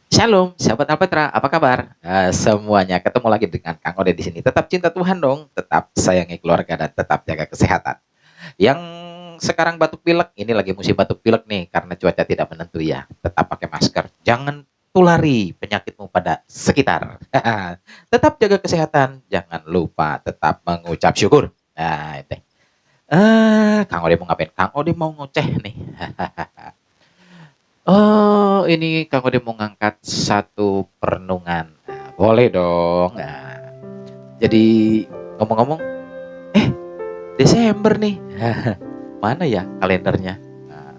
Shalom, sahabat Alpetra, apa kabar? Semuanya ketemu lagi dengan Kang Ode di sini. Tetap cinta Tuhan dong, tetap sayangi keluarga dan tetap jaga kesehatan. Yang sekarang batuk pilek, ini lagi musim batuk pilek nih karena cuaca tidak menentu ya. Tetap pakai masker, jangan tulari penyakitmu pada sekitar. Tetap jaga kesehatan, jangan lupa tetap mengucap syukur. Nah, itu. Kang Ode mau ngapain? Kang Ode mau ngoceh nih. Oh, ini Kang Ode mau ngangkat satu perenungan. Nah, boleh dong. Nah, jadi ngomong-ngomong, eh Desember nih. Mana ya kalendernya? Nah,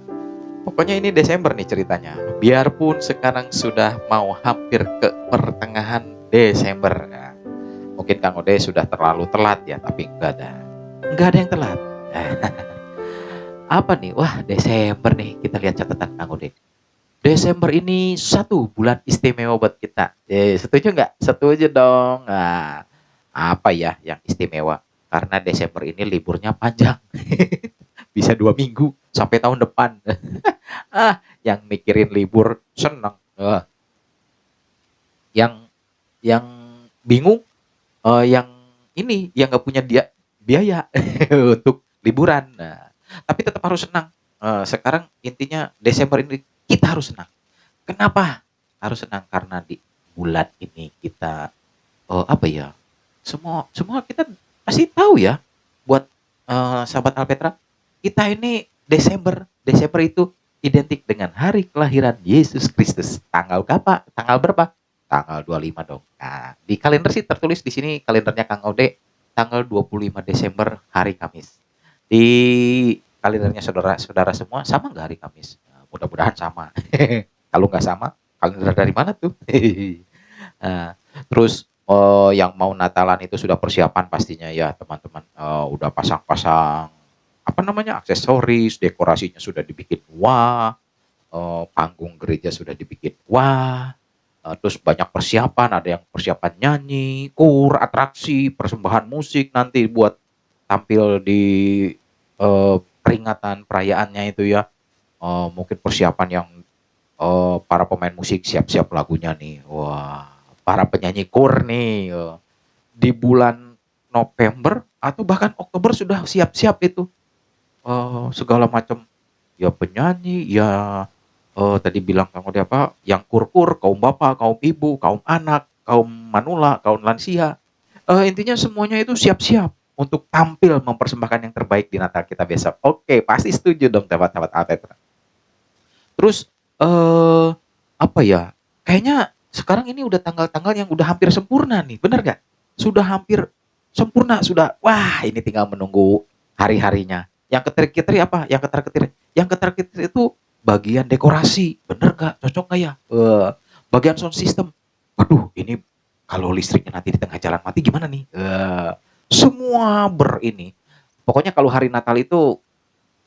pokoknya ini Desember nih ceritanya. Biarpun sekarang sudah mau hampir ke pertengahan Desember. Nah, mungkin Kang Ode sudah terlalu telat ya, tapi enggak ada. Enggak ada yang telat. Apa nih? Wah, Desember nih. Kita lihat catatan Kang Ode. Desember ini satu bulan istimewa buat kita. Setuju nggak? Setuju dong. Nah, apa ya yang istimewa? Karena Desember ini liburnya panjang. Bisa 2 minggu sampai tahun depan. Yang mikirin libur seneng. Yang bingung, yang ini yang nggak punya biaya untuk liburan. Nah, tapi tetap harus senang. Sekarang intinya Desember ini kita harus senang. Kenapa harus senang? Karena di bulan ini kita apa ya? Semua semua kita pasti tahu ya. Buat sahabat Alpetra, kita ini Desember itu identik dengan hari kelahiran Yesus Kristus. Tanggal berapa? Tanggal berapa? Tanggal 25 dong. Nah, di kalender sih tertulis di sini kalendernya Kang Ode tanggal 25 Desember hari Kamis. Di kalendernya saudara-saudara semua sama nggak hari Kamis? Nah, mudah-mudahan sama. Kalau nggak sama, kalender dari mana tuh? Nah, terus yang mau Natalan itu sudah persiapan pastinya ya teman-teman. Udah pasang-pasang apa namanya aksesoris, dekorasinya sudah dibikin wah, panggung gereja sudah dibikin wah. Terus banyak persiapan, ada yang persiapan nyanyi, atraksi, persembahan musik nanti buat tampil di peringatan perayaannya itu ya. Mungkin persiapan yang para pemain musik siap-siap lagunya nih. Wah, para penyanyi nih di bulan November atau bahkan Oktober sudah siap-siap itu. Segala macam ya penyanyi, ya tadi bilang kamu apa, yang kaum bapak, kaum ibu, kaum anak, kaum manula, kaum lansia. Intinya semuanya itu siap-siap untuk tampil mempersembahkan yang terbaik di Natal kita besok. Oke, pasti setuju dong sahabat-sahabat Alpetra. Terus apa ya? Kayaknya sekarang ini udah tanggal-tanggal yang udah hampir sempurna nih, bener gak? Sudah hampir sempurna, sudah. Wah, ini tinggal menunggu hari-harinya. Yang ketir-ketir apa? Yang ketir-ketir itu bagian dekorasi, bener gak? Cocok gak ya? Bagian sound system. Waduh, ini kalau listriknya nanti di tengah jalan mati gimana nih? Semua ini. Pokoknya kalau hari Natal itu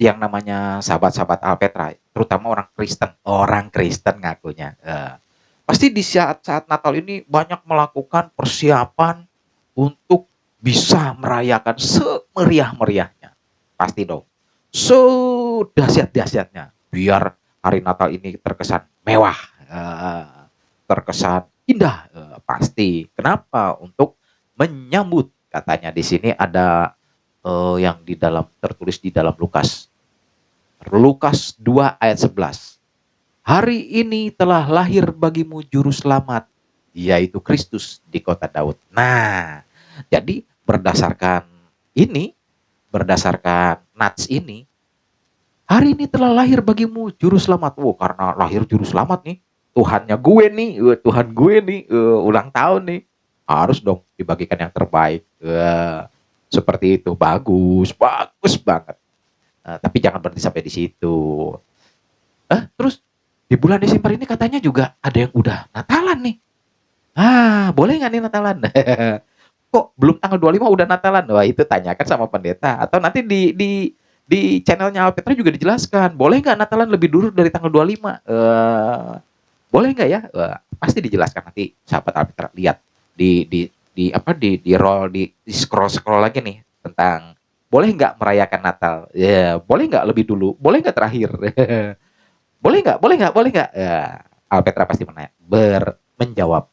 yang namanya sahabat-sahabat Alpetra, terutama orang Kristen ngakunya. Pasti di saat-saat Natal ini banyak melakukan persiapan untuk bisa merayakan semeriah-meriahnya. Pasti dong. Sedahsyat-dahsyatnya. Biar hari Natal ini terkesan mewah, terkesan indah, pasti. Kenapa? Untuk menyambut, katanya di sini ada yang tertulis di dalam Lukas 2 ayat 11. Hari ini telah lahir bagimu juru selamat, yaitu Kristus di kota Daud. Nah, jadi ini, berdasarkan nats ini, hari ini telah lahir bagimu juru selamat. Karena lahir juru selamat nih, Tuhannya gue nih, Tuhan gue nih, ulang tahun nih. Harus dong dibagikan yang terbaik. Seperti itu, bagus banget. Tapi jangan berhenti sampai di situ. Terus di bulan Desember ini katanya juga ada yang udah Natalan nih. Boleh nggak nih Natalan? Kok belum tanggal 25 udah Natalan? Wah, itu tanyakan sama pendeta. Atau nanti di channelnya Alpetra juga dijelaskan. Boleh nggak Natalan lebih dulu dari tanggal 25? Boleh nggak ya? Pasti dijelaskan nanti sahabat Alpetra lihat di roll di scroll lagi nih tentang boleh nggak merayakan Natal? Ya, boleh nggak lebih dulu? Boleh nggak terakhir? Boleh nggak? Ya. Alpetra pasti menjawab,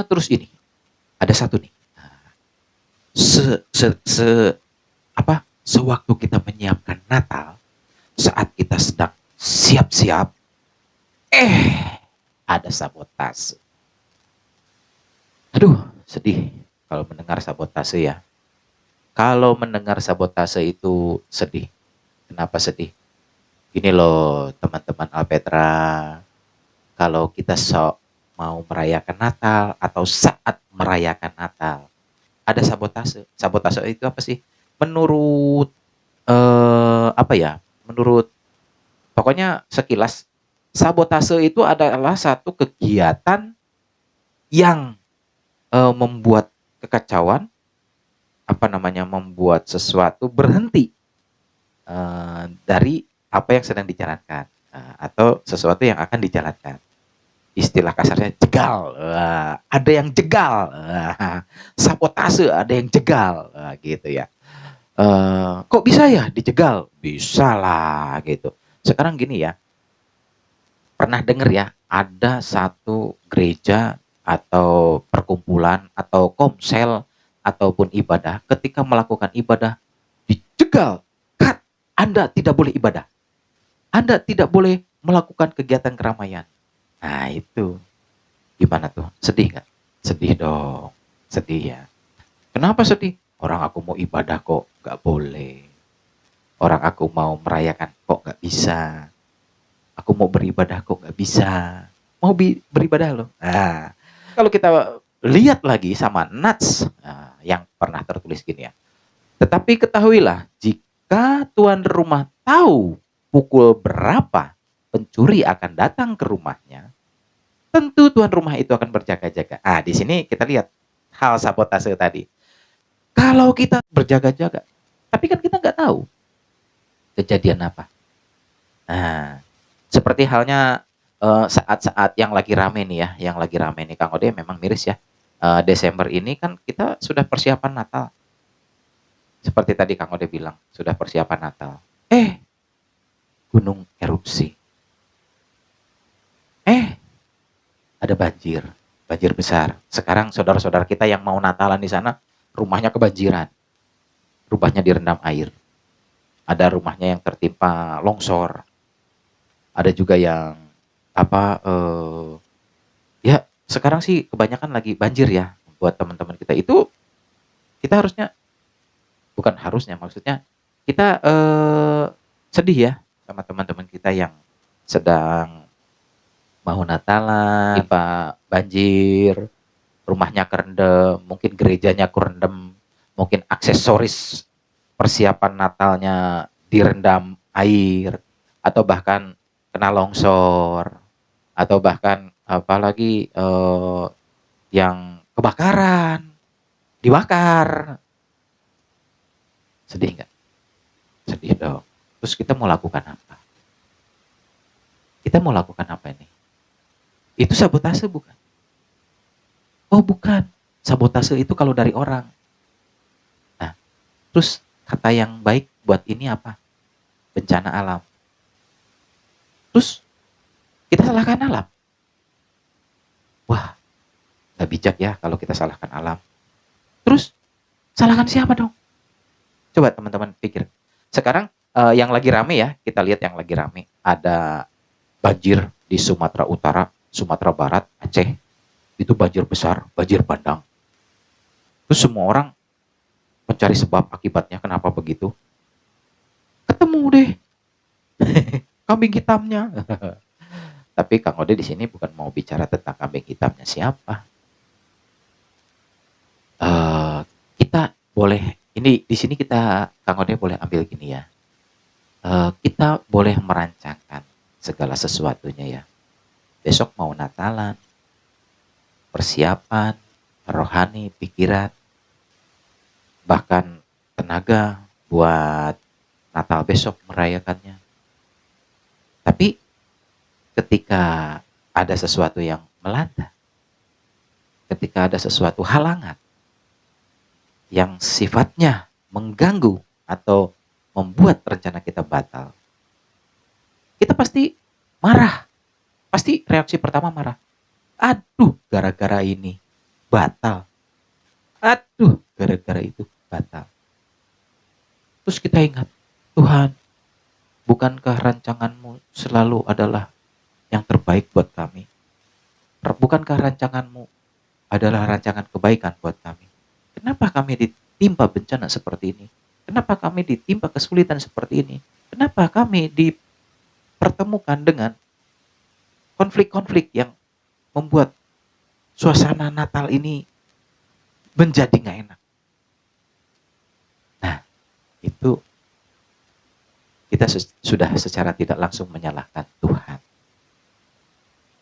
terus ini, ada satu nih, se se se apa, sewaktu kita menyiapkan Natal, saat kita sedang siap-siap, ada sabotase. Aduh, sedih kalau mendengar sabotase ya. Kalau mendengar sabotase itu sedih. Kenapa sedih? Gini loh teman-teman Alpetra, kalau kita mau merayakan Natal atau saat merayakan Natal, ada sabotase. Sabotase itu apa sih? Menurut apa ya? Menurut pokoknya sekilas, sabotase itu adalah satu kegiatan yang membuat kekacauan, apa namanya, membuat sesuatu berhenti dari apa yang sedang dijalankan, atau sesuatu yang akan dijalankan. Istilah kasarnya jegal, ada yang jegal, sabotase ada yang jegal, gitu ya. Kok bisa ya dijegal? Bisa lah gitu. Sekarang gini ya, pernah denger ya, ada satu gereja atau perkumpulan atau komsel ataupun ibadah, ketika melakukan ibadah dijegal, cut, Anda tidak boleh ibadah, Anda tidak boleh melakukan kegiatan keramaian. Nah itu, gimana tuh? Sedih nggak? Sedih dong, sedih ya. Kenapa sedih? Orang aku mau ibadah kok nggak boleh. Orang aku mau merayakan kok nggak bisa. Aku mau beribadah kok nggak bisa. Mau beribadah loh. Nah, kalau kita lihat lagi sama Nats, yang pernah tertulis gini ya. Tetapi ketahuilah, jika tuan rumah tahu pukul berapa pencuri akan datang ke rumahnya, tentu tuan rumah itu akan berjaga-jaga. Di sini kita lihat hal sabotase tadi. Kalau kita berjaga-jaga, tapi kan kita nggak tahu kejadian apa. Nah, seperti halnya saat-saat yang lagi rame nih ya, yang lagi rame nih Kang Ode memang miris ya. Desember ini kan kita sudah persiapan Natal. Seperti tadi Kang Ode bilang, sudah persiapan Natal. Gunung erupsi. Ada banjir, banjir besar. Sekarang saudara-saudara kita yang mau Natalan di sana, rumahnya kebanjiran. Rumahnya direndam air. Ada rumahnya yang tertimpa longsor. Ada juga yang apa ya sekarang sih kebanyakan lagi banjir ya buat teman-teman kita. Itu kita harusnya, bukan harusnya, maksudnya kita sedih ya sama teman-teman kita yang sedang mau Natalan, timpa banjir, rumahnya kerendam, mungkin gerejanya kerendam, mungkin aksesoris persiapan Natalnya direndam air, atau bahkan kena longsor, atau bahkan apalagi yang kebakaran, dibakar. Sedih nggak? Sedih dong. Terus kita mau lakukan apa? Kita mau lakukan apa ini? Itu sabotase bukan? Oh bukan. Sabotase itu kalau dari orang. Nah, terus kata yang baik buat ini apa? Bencana alam. Terus kita salahkan alam. Wah, gak bijak ya kalau kita salahkan alam. Terus salahkan siapa dong? Coba teman-teman pikir. Sekarang yang lagi rame ya, kita lihat yang lagi rame. Ada banjir di Sumatera Utara, Sumatera Barat, Aceh. Itu banjir besar, banjir bandang. Terus semua orang mencari sebab akibatnya kenapa begitu. Ketemu deh kambing hitamnya. Tapi Kang Ode di sini bukan mau bicara tentang kambing hitamnya siapa. Kita boleh, ini di sini kita Kang Ode boleh ambil gini ya. Kita boleh merancangkan segala sesuatunya ya. Besok mau Natalan, persiapan, rohani, pikiran, bahkan tenaga buat Natal besok merayakannya. Tapi ketika ada sesuatu yang melanda, ketika ada sesuatu halangan yang sifatnya mengganggu atau membuat rencana kita batal, kita pasti marah, Pasti reaksi pertama marah. Aduh, gara-gara ini batal. Aduh, gara-gara itu batal. Terus kita ingat, Tuhan, bukankah rancanganmu selalu adalah yang terbaik buat kami? Bukankah rancanganmu adalah rancangan kebaikan buat kami? Kenapa kami ditimpa bencana seperti ini? Kenapa kami ditimpa kesulitan seperti ini? Kenapa kami dipertemukan dengan konflik-konflik yang membuat suasana Natal ini menjadi nggak enak? Nah, itu kita sudah secara tidak langsung menyalahkan Tuhan.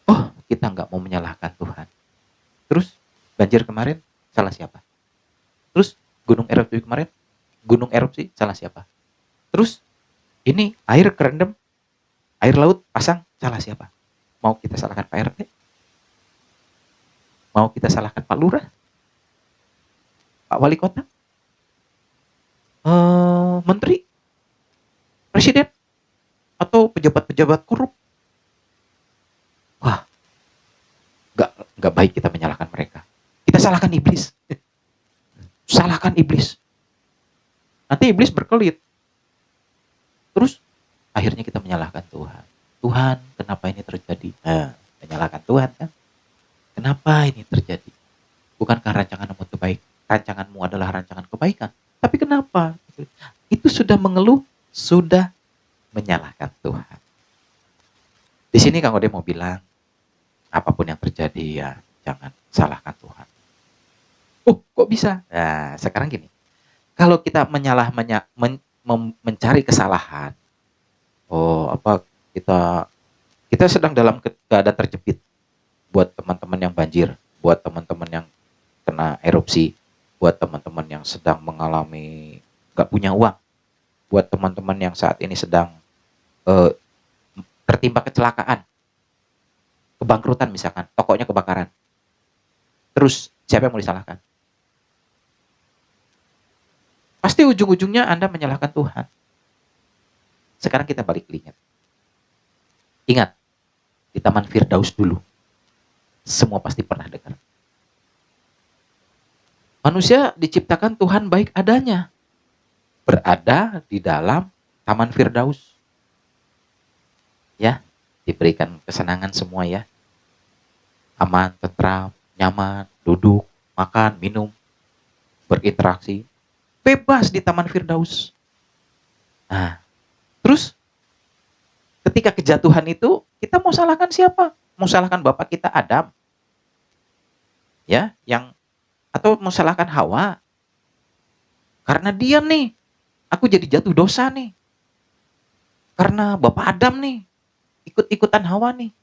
Oh, kita nggak mau menyalahkan Tuhan. Terus banjir kemarin salah siapa? Terus gunung erupsi salah siapa? Terus ini air kerendam, air laut pasang salah siapa? Mau kita salahkan Pak RT? Mau kita salahkan Pak Lurah? Pak Wali Kota? Menteri? Presiden? Atau pejabat-pejabat korup? Wah, nggak baik kita menyalahkan mereka. Kita salahkan iblis. Salahkan iblis. Nanti iblis berkelit. Terus akhirnya kita menyalahkan Tuhan. Tuhan, kenapa ini terjadi? Menyalahkan Tuhan kan? Kenapa ini terjadi? Bukankah rancanganmu itu baik? Rancanganmu adalah rancangan kebaikan. Tapi kenapa? Itu sudah mengeluh, sudah menyalahkan Tuhan. Di sini Kang Ode mau bilang, apapun yang terjadi ya jangan salahkan Tuhan. Oh, kok bisa? Nah, sekarang gini. Kalau kita mencari kesalahan, kita sedang dalam keadaan terjepit. Buat teman-teman yang banjir, buat teman-teman yang kena erupsi, buat teman-teman yang sedang mengalami nggak punya uang, buat teman-teman yang saat ini sedang tertimpa kecelakaan, kebangkrutan misalkan, tokonya kebakaran. Terus siapa yang mau disalahkan? Pasti ujung-ujungnya Anda menyalahkan Tuhan. Sekarang kita balik ingat. Ingat, di Taman Firdaus dulu, semua pasti pernah dengar. Manusia diciptakan Tuhan baik adanya. Berada di dalam Taman Firdaus. Ya, diberikan kesenangan semua ya. Aman, tentram, nyaman, duduk, makan, minum, berinteraksi. Bebas di Taman Firdaus. Nah, terus ketika kejatuhan itu, kita mau salahkan siapa? Mau salahkan bapak kita Adam? Ya, atau mau salahkan Hawa? Karena dia nih, aku jadi jatuh dosa nih. Karena bapak Adam nih, ikut-ikutan Hawa nih.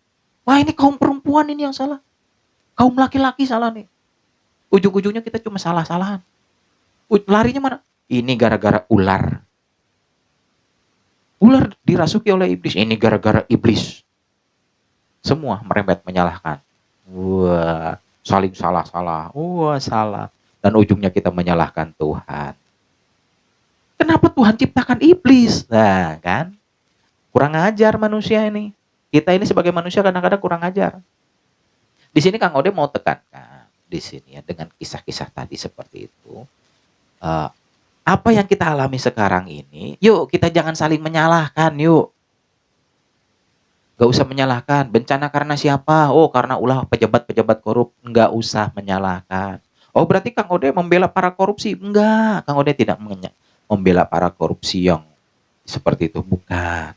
Wah, ini kaum perempuan ini yang salah. Kaum laki-laki salah nih. Ujung-ujungnya kita cuma salah-salahan. Larinya mana? Ini gara-gara ular. Ular dirasuki oleh iblis. Ini gara-gara iblis. Semua merembet menyalahkan. Wah, saling salah-salah. Wah, salah. Dan ujungnya kita menyalahkan Tuhan. Kenapa Tuhan ciptakan iblis? Nah, kan? Kurang ajar manusia ini. Kita ini sebagai manusia kadang-kadang kurang ajar. Di sini Kang Ode mau tekankan di sini ya dengan kisah-kisah tadi seperti itu. Apa yang kita alami sekarang ini, yuk kita jangan saling menyalahkan, yuk. Gak usah menyalahkan, bencana karena siapa? Oh, karena ulah pejabat-pejabat korup. Nggak usah menyalahkan. Oh, berarti Kang Ode membela para korupsi? Enggak, Kang Ode tidak membela para korupsi yang seperti itu, bukan.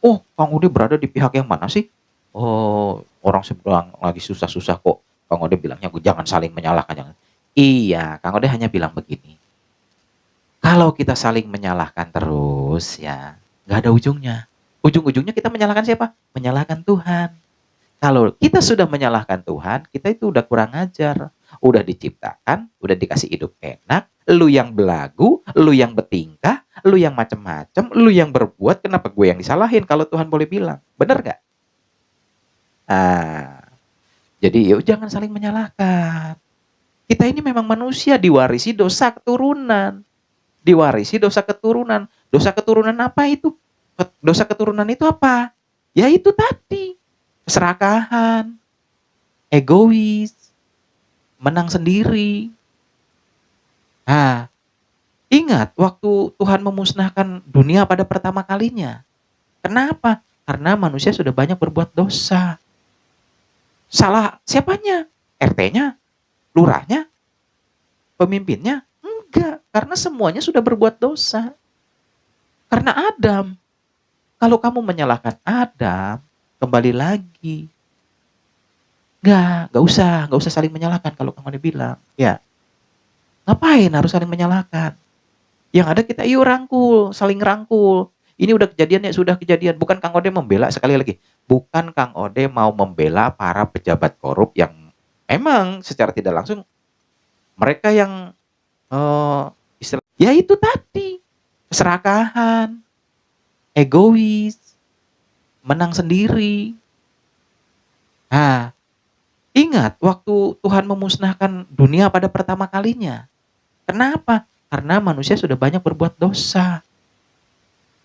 Oh, Kang Ode berada di pihak yang mana sih? Oh, orang sedang lagi susah-susah kok. Kang Ode bilangnya jangan saling menyalahkan. Jangan. Iya, Kang Ode hanya bilang begini. Kalau kita saling menyalahkan terus ya, nggak ada ujungnya. Ujung-ujungnya kita menyalahkan siapa? Menyalahkan Tuhan. Kalau kita sudah menyalahkan Tuhan, kita itu udah kurang ajar. Udah diciptakan, udah dikasih hidup enak, lu yang belagu, lu yang bertingkah, lu yang macem-macem, lu yang berbuat, kenapa gue yang disalahin kalau Tuhan boleh bilang? Bener gak? Jadi yuk jangan saling menyalahkan. Kita ini memang manusia diwarisi dosa keturunan. Diwarisi dosa keturunan. Dosa keturunan apa itu? Dosa keturunan itu apa? Ya itu tadi. keserakahan, egois, menang sendiri. Nah, ingat waktu Tuhan memusnahkan dunia pada pertama kalinya. Kenapa? Karena manusia sudah banyak berbuat dosa. Salah siapanya? RT-nya? Lurahnya? Pemimpinnya? Enggak, karena semuanya sudah berbuat dosa. Karena Adam. Kalau kamu menyalahkan Adam, kembali lagi. Nggak usah saling menyalahkan kalau kamu dibilang. Ya, ngapain harus saling menyalahkan? Yang ada kita yuk rangkul, saling rangkul. Ini udah kejadian ya, sudah kejadian. Bukan Kang Ode membela, sekali lagi. Bukan Kang Ode mau membela para pejabat korup yang emang secara tidak langsung mereka yang ya itu tadi, keserakahan, egois, menang sendiri. Nah, ingat waktu Tuhan memusnahkan dunia pada pertama kalinya. Kenapa? Karena manusia sudah banyak berbuat dosa.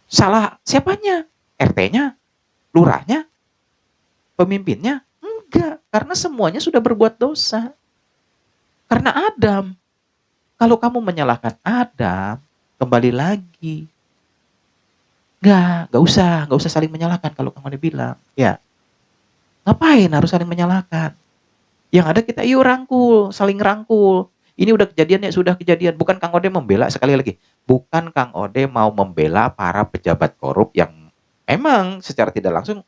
Salah siapanya? RT-nya? Lurahnya? Pemimpinnya? Enggak, karena semuanya sudah berbuat dosa. Karena Adam. Kalau kamu menyalahkan Adam, kembali lagi. Nggak usah saling menyalahkan kalau kamu dibilang. Ya, ngapain harus saling menyalahkan? Yang ada kita yuk rangkul, saling rangkul. Ini udah kejadian ya, sudah kejadian. Bukan Kang Ode membela, sekali lagi. Bukan Kang Ode mau membela para pejabat korup yang emang secara tidak langsung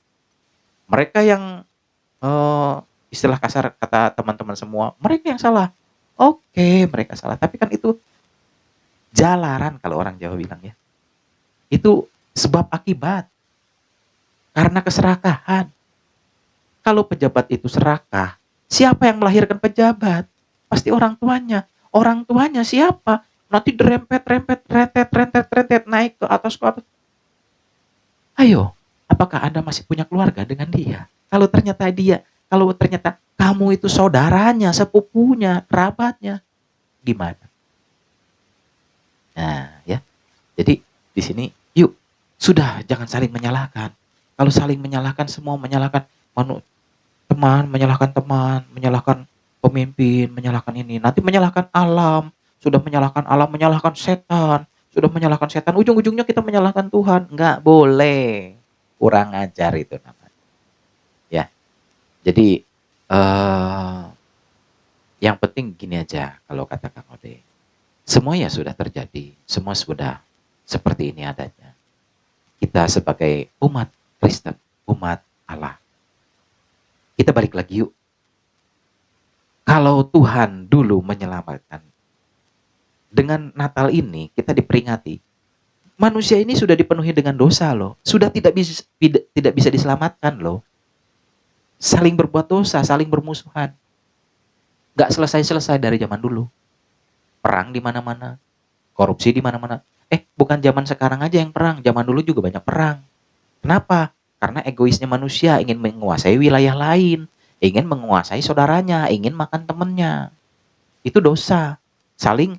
mereka yang istilah kasar kata teman-teman semua, mereka yang salah. Oke, mereka salah. Tapi kan itu jalaran kalau orang Jawa bilang ya. Itu sebab akibat. Karena keserakahan. Kalau pejabat itu serakah, siapa yang melahirkan pejabat? Pasti orang tuanya. Orang tuanya siapa? Nanti rentet, naik ke atas. Ayo, apakah Anda masih punya keluarga dengan dia? Kalau ternyata kamu itu saudaranya, sepupunya, kerabatnya, gimana? Nah, ya. Jadi di sini yuk, sudah jangan saling menyalahkan. Kalau saling menyalahkan, semua menyalahkan teman, menyalahkan pemimpin, menyalahkan ini, nanti menyalahkan alam, menyalahkan setan, ujung-ujungnya kita menyalahkan Tuhan. Nggak boleh. Kurang ajar itu namanya. Ya. Jadi yang penting gini aja kalau kata Kang Ode. Semua ya sudah terjadi, semua sudah seperti ini adanya. Kita sebagai umat Kristen, umat Allah, kita balik lagi yuk. Kalau Tuhan dulu menyelamatkan, dengan Natal ini kita diperingati, manusia ini sudah dipenuhi dengan dosa loh, sudah tidak bisa diselamatkan loh. Saling berbuat dosa, saling bermusuhan. Gak selesai-selesai dari zaman dulu. Perang di mana-mana, korupsi di mana-mana. Bukan zaman sekarang aja yang perang, zaman dulu juga banyak perang. Kenapa? Karena egoisnya manusia ingin menguasai wilayah lain, ingin menguasai saudaranya, ingin makan temennya. Itu dosa. Saling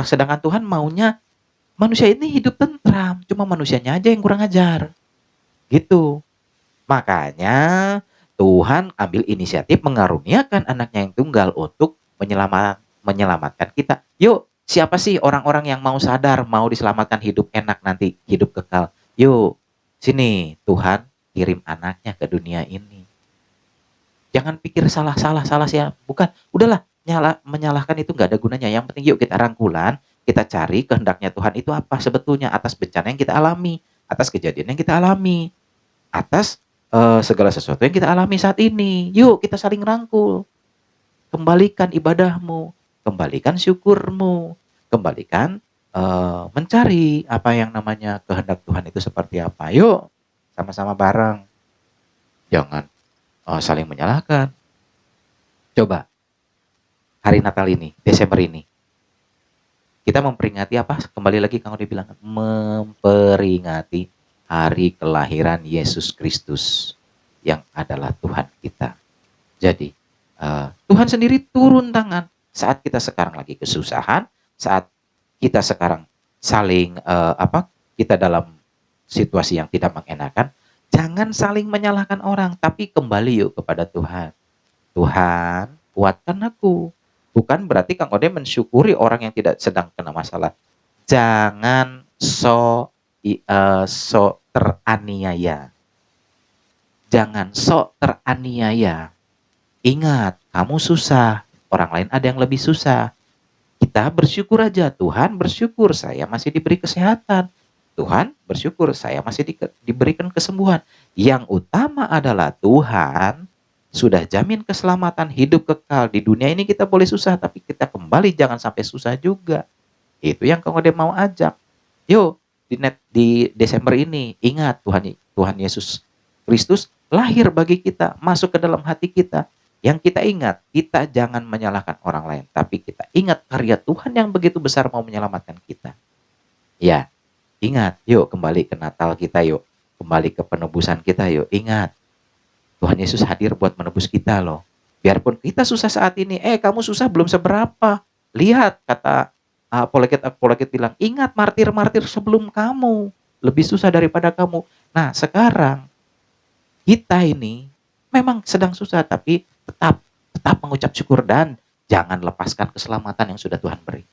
sedangkan Tuhan maunya manusia ini hidup tentram, cuma manusianya aja yang kurang ajar. Gitu. Makanya Tuhan ambil inisiatif mengaruniakan anaknya yang tunggal untuk menyelamatkan kita. Yuk, siapa sih orang-orang yang mau sadar, mau diselamatkan hidup enak nanti, hidup kekal? Yuk, sini Tuhan kirim anaknya ke dunia ini. Jangan pikir salah siapa. Bukan, udahlah, menyalahkan itu nggak ada gunanya. Yang penting yuk kita rangkulan, kita cari kehendaknya Tuhan itu apa sebetulnya atas bencana yang kita alami, atas kejadian yang kita alami, atas segala sesuatu yang kita alami saat ini. Yuk kita saling rangkul. Kembalikan ibadahmu, kembalikan syukurmu, kembalikan mencari apa yang namanya kehendak Tuhan itu seperti apa. Yuk sama-sama bareng. Jangan saling menyalahkan. Coba hari Natal ini, Desember ini, kita memperingati apa? Kembali lagi Kang Ode bilang, memperingati hari kelahiran Yesus Kristus yang adalah Tuhan kita. Jadi Tuhan sendiri turun tangan saat kita sekarang lagi kesusahan, saat kita sekarang saling kita dalam situasi yang tidak mengenakan. Jangan saling menyalahkan orang, tapi kembali yuk kepada Tuhan. Tuhan, kuatkan aku. Bukan berarti Kang Ode mensyukuri orang yang tidak sedang kena masalah. Jangan sok teraniaya. Jangan sok teraniaya. Ingat, kamu susah, orang lain ada yang lebih susah. Kita bersyukur aja, Tuhan bersyukur saya masih diberi kesehatan. Tuhan bersyukur saya masih diberikan kesembuhan. Yang utama adalah Tuhan sudah jamin keselamatan hidup kekal. Di dunia ini kita boleh susah, tapi kita kembali jangan sampai susah juga. Itu yang Kang Ode mau ajak. Yuk, di Desember ini ingat Tuhan Yesus Kristus lahir bagi kita, masuk ke dalam hati kita. Yang kita ingat, kita jangan menyalahkan orang lain, tapi kita ingat karya Tuhan yang begitu besar mau menyelamatkan kita. Ya, ingat, yuk kembali ke Natal kita yuk. Kembali ke penebusan kita yuk. Ingat, Tuhan Yesus hadir buat menebus kita loh. Biarpun kita susah saat ini, kamu susah belum seberapa. Lihat, kata apologet bilang, ingat martir-martir sebelum kamu. Lebih susah daripada kamu. Nah, sekarang, kita ini memang sedang susah, tapi tetap mengucap syukur dan jangan lepaskan keselamatan yang sudah Tuhan beri.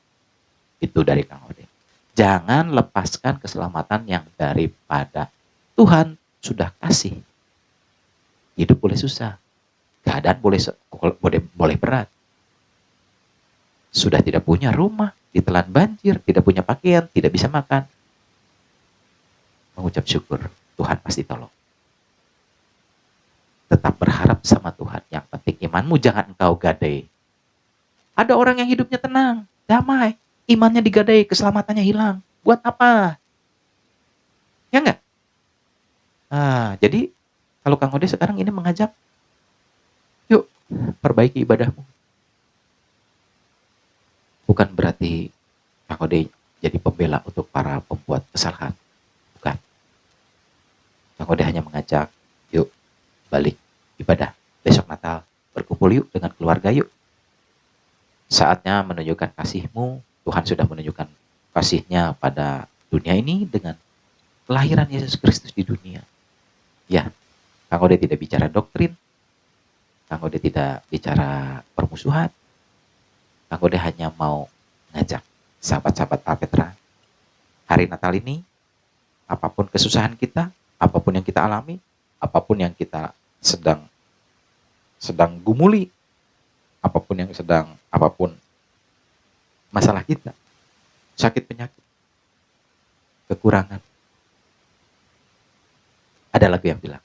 Itu dari Kang Ode. Jangan lepaskan keselamatan yang daripada Tuhan sudah kasih. Hidup boleh susah, keadaan boleh berat. Sudah tidak punya rumah, ditelan banjir, tidak punya pakaian, tidak bisa makan. Mengucap syukur, Tuhan pasti tolong. Tetap berharap sama Tuhan. Yang penting imanmu jangan engkau gadai. Ada orang yang hidupnya tenang, damai, imannya digadai, keselamatannya hilang. Buat apa? Ya enggak? Jadi kalau Kang Ode sekarang ini mengajak, yuk perbaiki ibadahmu. Bukan berarti Kang Ode jadi pembela untuk para pembuat kesalahan. Bukan. Kang Ode hanya mengajak, yuk balik ibadah. Besok Natal, berkumpul yuk dengan keluarga yuk. Saatnya menunjukkan kasihmu. Tuhan sudah menunjukkan kasihnya pada dunia ini dengan kelahiran Yesus Kristus di dunia. Ya, Kang Ode tidak bicara doktrin. Kang Ode tidak bicara permusuhan. Kang Ode hanya mau ngajak sahabat-sahabat Alpetra. Hari Natal ini, apapun kesusahan kita, apapun yang kita alami, apapun yang kita sedang gumuli, apapun masalah kita, sakit penyakit, kekurangan. Ada lagu yang bilang,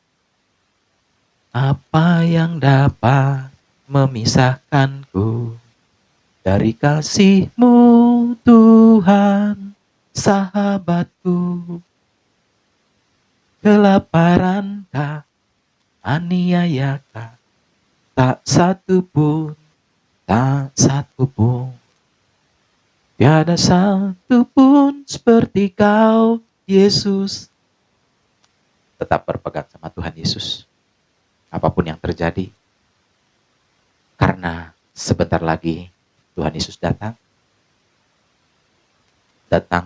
apa yang dapat memisahkanku dari kasih-Mu Tuhan, sahabatku, kelaparankah, aniayakah, tak satu pun, tiada satu pun seperti Kau, Yesus. Tetap berpegang sama Tuhan Yesus, apapun yang terjadi, karena sebentar lagi Tuhan Yesus datang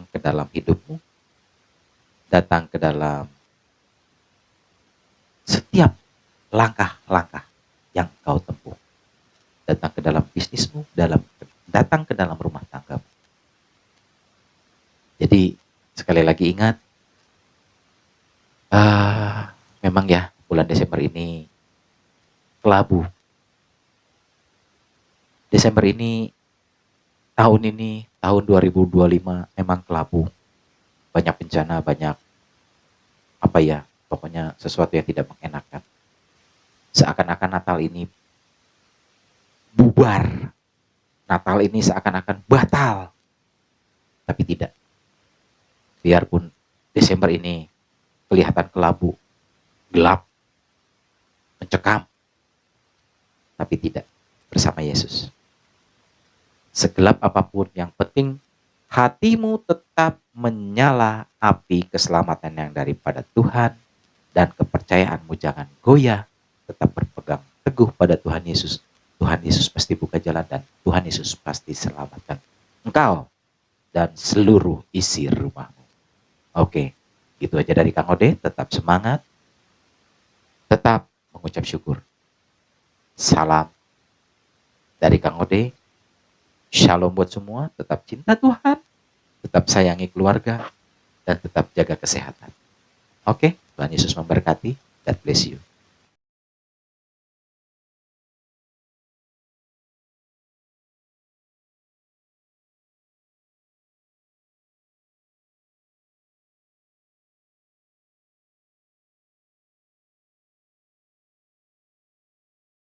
ke dalam hidupmu, datang ke dalam setiap langkah-langkah yang kau tempuh, datang ke dalam bisnismu, datang ke dalam rumah tanggamu. Jadi sekali lagi ingat, memang ya bulan Desember ini kelabu. Desember ini, tahun 2025 memang kelabu. Banyak bencana, banyak pokoknya sesuatu yang tidak mengenakan. Seakan-akan Natal ini bubar. Natal ini seakan-akan batal. Tapi tidak. Biarpun Desember ini kelihatan kelabu, gelap, mencekam. Tapi tidak, bersama Yesus. Segelap apapun, yang penting hatimu tetap menyala api keselamatan yang daripada Tuhan, dan kepercayaanmu jangan goyah, tetap berpegang teguh pada Tuhan Yesus. Tuhan Yesus pasti buka jalan dan Tuhan Yesus pasti selamatkan engkau dan seluruh isi rumahmu. Oke, gitu aja dari Kang Ode, tetap semangat. tetap mengucap syukur. Salam dari Kang Ode. Shalom buat semua, tetap cinta Tuhan, tetap sayangi keluarga, dan tetap jaga kesehatan. Oke, Tuhan Yesus memberkati. God bless you.